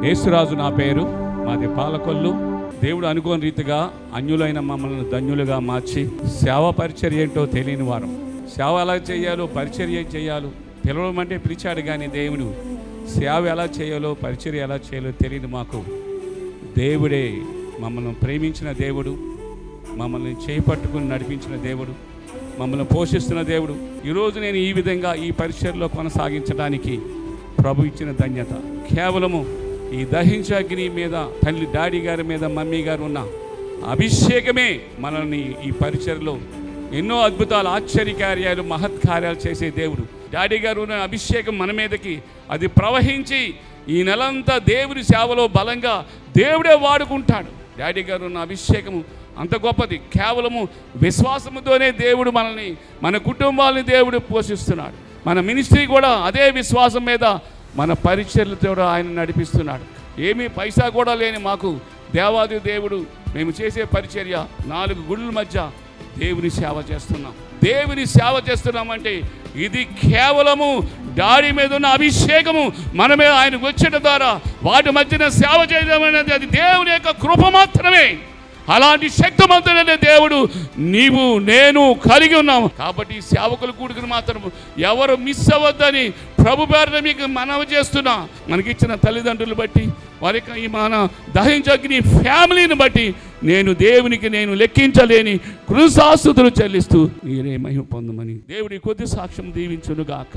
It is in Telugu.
యేసురాజు నా పేరు, మాది పాలకొల్లు. దేవుడు అనుకోని రీతిగా అన్యులైన మమ్మల్ని ధన్యులుగా మార్చి సేవ పరిచర్య ఏంటో తెలియని వారం. సేవ ఎలా చేయాలో, పరిచర్య చేయాలో పిలవమంటే పిలిచాడు, కానీ దేవుడు సేవ ఎలా చేయాలో, పరిచర్య ఎలా చేయాలో తెలియని మాకు దేవుడే మమ్మల్ని ప్రేమించిన దేవుడు, మమ్మల్ని చేపట్టుకుని నడిపించిన దేవుడు, మమ్మల్ని పోషిస్తున్న దేవుడు. ఈరోజు నేను ఈ విధంగా ఈ పరిచర్యలో కొనసాగించడానికి ప్రభు ఇచ్చిన ధన్యత కేవలము ఈ దహించాగ్ని మీద, తల్లి డాడీ గారి మీద, మమ్మీ గారు ఉన్న అభిషేకమే మనల్ని ఈ పరిచర్యలో ఎన్నో అద్భుతాలు, ఆశ్చర్యకార్యాలు, మహత్కార్యాలు చేసే దేవుడు. డాడీ గారు ఉన్న అభిషేకం మన మీదకి అది ప్రవహించి ఈ నెలంతా దేవుడి సేవలో బలంగా దేవుడే వాడుకుంటాడు. డాడీ గారు ఉన్న అభిషేకము అంత గొప్పది. కేవలము విశ్వాసముతోనే దేవుడు మనల్ని, మన కుటుంబాలని దేవుడు పోషిస్తున్నాడు. మన మినిస్ట్రీ కూడా అదే విశ్వాసం మీద, మన పరిచర్యలతో ఆయన నడిపిస్తున్నాడు. ఏమీ పైసా కూడా లేని మాకు దేవాది దేవుడు, మేము చేసే పరిచర్య 4 గుళ్ళ మధ్య దేవుని సేవ చేస్తున్నాం. దేవుని సేవ చేస్తున్నామంటే ఇది కేవలము డాడీ మీద ఉన్న అభిషేకము మన మీద ఆయనకు వచ్చేట ద్వారా వాటి మధ్యన సేవ చేయడం అనేది అది దేవుని యొక్క కృప మాత్రమే. అలాంటి శక్తిమంతుడైన దేవుడు నీవు నేను కలిగి ఉన్నాము. కాబట్టి సేవకులు కూడుకుని మాత్రం ఎవరు మిస్ అవ్వద్దని ప్రభు పేరున మీకు మనవి చేస్తున్నా. మనకిచ్చిన తల్లిదండ్రులు బట్టి, వారికి ఈ మన దహించగ్ని ఫ్యామిలీని బట్టి నేను దేవునికి నేను లెక్కించలేని కృతజ్ఞతాస్తుతులు చెల్లిస్తూ మీరే మహిమ పొందమని దేవుడి కొద్ది సాక్ష్యం దీవించునుగాక.